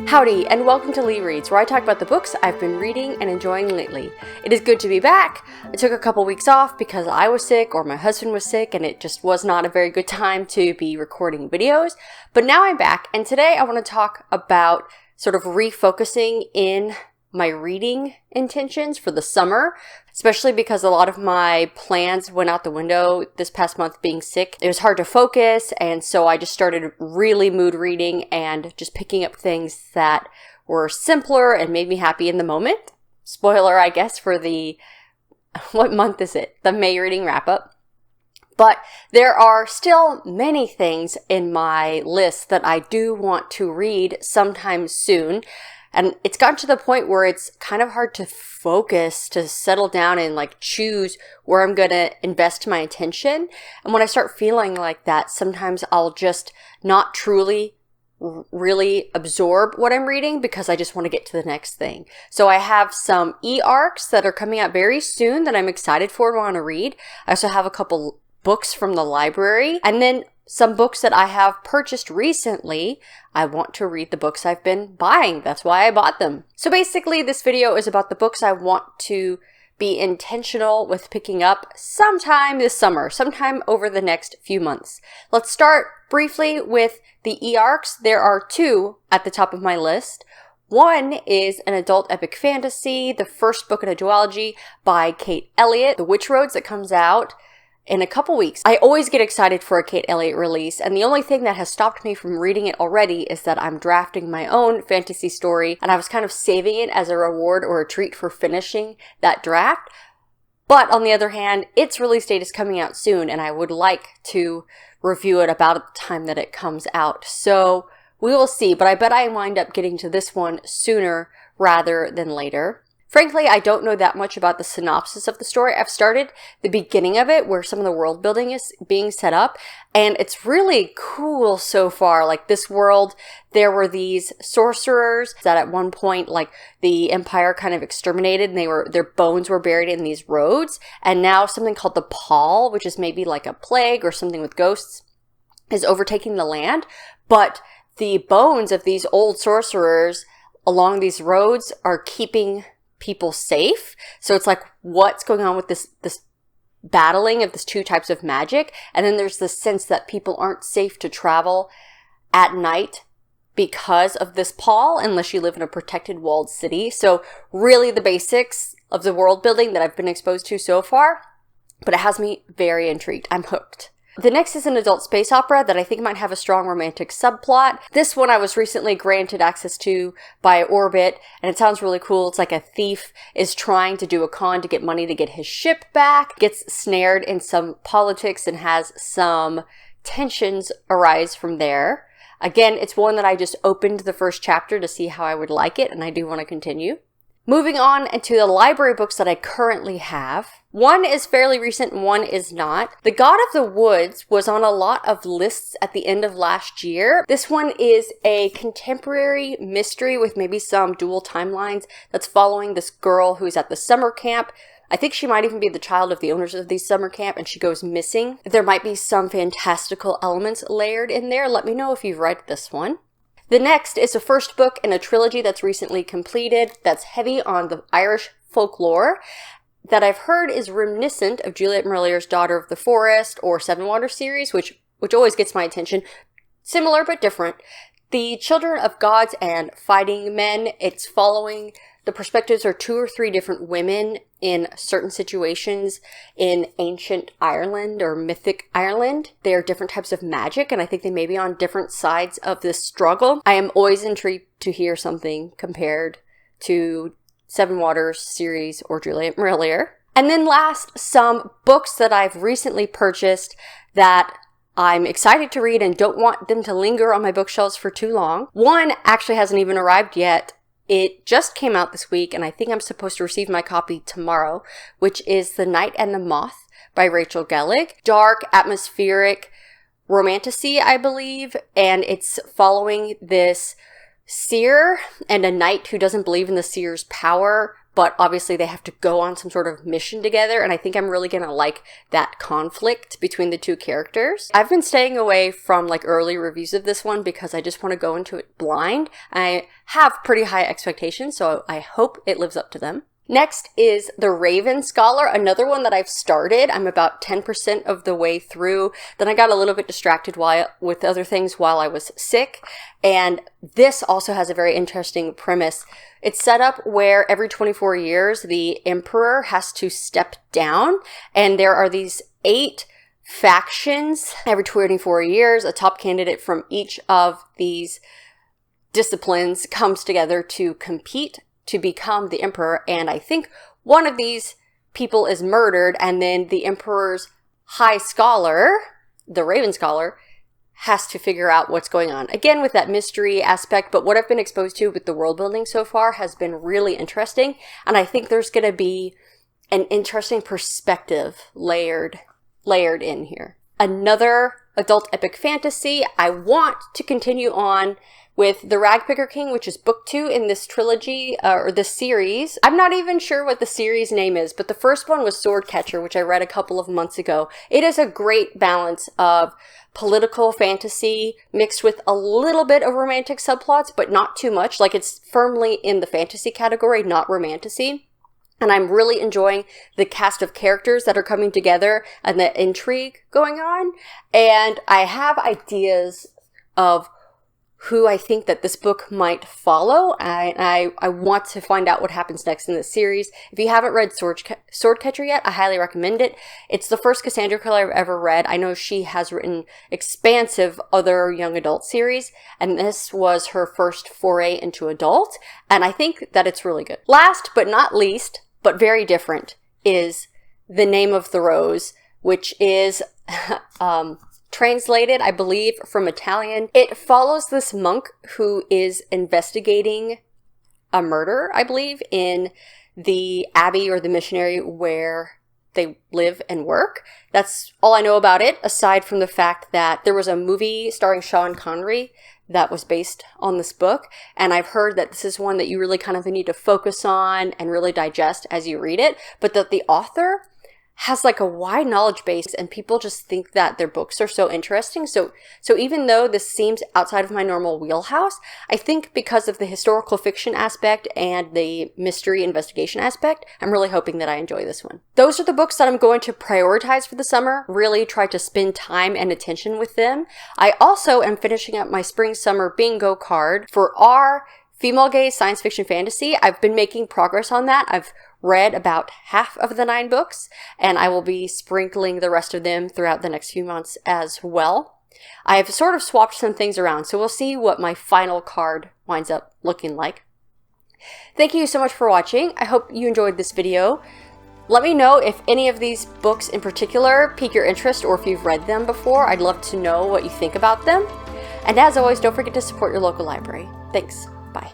Howdy, and welcome to LeeReads, where I talk about the books I've been reading and enjoying lately. It is good to be back. I took a couple weeks off because I was sick or my husband was sick, and it just was not a very good time to be recording videos. But now I'm back, and today I want to talk about sort of refocusing in my reading intentions for the summer, especially because a lot of my plans went out the window this past month being sick. It was hard to focus, and so I just started really mood reading and just picking up things that were simpler and made me happy in the moment. Spoiler, I guess, for what month is it? The May reading wrap-up. But there are still many things in my list that I do want to read sometime soon. And it's gotten to the point where it's kind of hard to focus, to settle down and choose where I'm going to invest my attention. And when I start feeling like that, sometimes I'll just not truly really absorb what I'm reading because I just want to get to the next thing. So I have some eARCs that are coming out very soon that I'm excited for and want to read. I also have a couple books from the library, and then some books that I have purchased recently. I want to read the books I've been buying. That's why I bought them. So basically, this video is about the books I want to be intentional with picking up sometime this summer, sometime over the next few months. Let's start briefly with the eARCs. There are two at the top of my list. One is an adult epic fantasy, the first book in a duology by Kate Elliott, The Witch Roads, that comes out in a couple weeks. I always get excited for a Kate Elliott release, and the only thing that has stopped me from reading it already is that I'm drafting my own fantasy story, and I was kind of saving it as a reward or a treat for finishing that draft. But on the other hand, its release date is coming out soon, and I would like to review it about at the time that it comes out. So we will see, but I bet I wind up getting to this one sooner rather than later. Frankly, I don't know that much about the synopsis of the story. I've started the beginning of it where some of the world building is being set up, and it's really cool so far. This world, there were these sorcerers that at one point, the empire kind of exterminated, and their bones were buried in these roads, and now something called the Pall, which is maybe like a plague or something with ghosts, is overtaking the land, but the bones of these old sorcerers along these roads are keeping people safe. So it's what's going on with this battling of these two types of magic, and then there's this sense that people aren't safe to travel at night because of this pall unless you live in a protected walled city. So really the basics of the world building that I've been exposed to so far, but it has me very intrigued. I'm hooked. The next is an adult space opera that I think might have a strong romantic subplot. This one I was recently granted access to by Orbit, and it sounds really cool. It's like a thief is trying to do a con to get money to get his ship back, gets snared in some politics, and has some tensions arise from there. Again, it's one that I just opened the first chapter to see how I would like it, and I do want to continue. Moving on into the library books that I currently have. One is fairly recent, one is not. The God of the Woods was on a lot of lists at the end of last year. This one is a contemporary mystery with maybe some dual timelines that's following this girl who's at the summer camp. I think she might even be the child of the owners of the summer camp, and she goes missing. There might be some fantastical elements layered in there. Let me know if you've read this one. The next is the first book in a trilogy that's recently completed that's heavy on the Irish folklore that I've heard is reminiscent of Juliet Marillier's Daughter of the Forest or Seven Waters series, which always gets my attention. Similar but different. The Children of Gods and Fighting Men, it's following the perspectives are 2 or 3 different women in certain situations in ancient Ireland or mythic Ireland. They are different types of magic, and I think they may be on different sides of this struggle. I am always intrigued to hear something compared to Seven Waters series or Juliet Marillier. And then last, some books that I've recently purchased that I'm excited to read and don't want them to linger on my bookshelves for too long. One actually hasn't even arrived yet. It just came out this week, and I think I'm supposed to receive my copy tomorrow, which is The Night and the Moth by Rachel Gellig. Dark, atmospheric romantasy, I believe, and it's following this seer and a knight who doesn't believe in the seer's power but obviously they have to go on some sort of mission together, and I think I'm really gonna like that conflict between the two characters. I've been staying away from like early reviews of this one because I just want to go into it blind. I have pretty high expectations, so I hope it lives up to them. Next is The Raven Scholar, another one that I've started. I'm about 10% of the way through. Then I got a little bit distracted with other things while I was sick. And this also has a very interesting premise. It's set up where every 24 years, the emperor has to step down. And there are these 8 factions every 24 years. A top candidate from each of these disciplines comes together to compete to become the emperor, and I think one of these people is murdered, and then the emperor's high scholar, the Raven Scholar, has to figure out what's going on. Again, with that mystery aspect, but what I've been exposed to with the world building so far has been really interesting, and I think there's going to be an interesting perspective layered in here. Another adult epic fantasy. I want to continue on with The Ragpicker King, which is book 2 in this trilogy, or this series. I'm not even sure what the series name is, but the first one was Swordcatcher, which I read a couple of months ago. It is a great balance of political fantasy mixed with a little bit of romantic subplots, but not too much. Like, it's firmly in the fantasy category, not romantasy. And I'm really enjoying the cast of characters that are coming together and the intrigue going on. And I have ideas of who I think that this book might follow. I want to find out what happens next in this series. If you haven't read Swordcatcher yet, I highly recommend it. It's the first Cassandra Clare I've ever read. I know she has written expansive other young adult series, and this was her first foray into adult, and I think that it's really good. Last but not least, but very different, is The Name of the Rose, which is translated, I believe, from Italian. It follows this monk who is investigating a murder, I believe, in the abbey or the missionary where they live and work. That's all I know about it, aside from the fact that there was a movie starring Sean Connery that was based on this book, and I've heard that this is one that you really kind of need to focus on and really digest as you read it, but that the author has like a wide knowledge base, and people just think that their books are so interesting. So even though this seems outside of my normal wheelhouse, I think because of the historical fiction aspect and the mystery investigation aspect, I'm really hoping that I enjoy this one. Those are the books that I'm going to prioritize for the summer, really try to spend time and attention with them. I also am finishing up my spring-summer bingo card for our female gaze science fiction fantasy. I've been making progress on that. I've read about half of the 9 books, and I will be sprinkling the rest of them throughout the next few months as well. I have sort of swapped some things around, so we'll see what my final card winds up looking like. Thank you so much for watching. I hope you enjoyed this video. Let me know if any of these books in particular pique your interest, or if you've read them before. I'd love to know what you think about them. And as always, don't forget to support your local library. Thanks. Bye.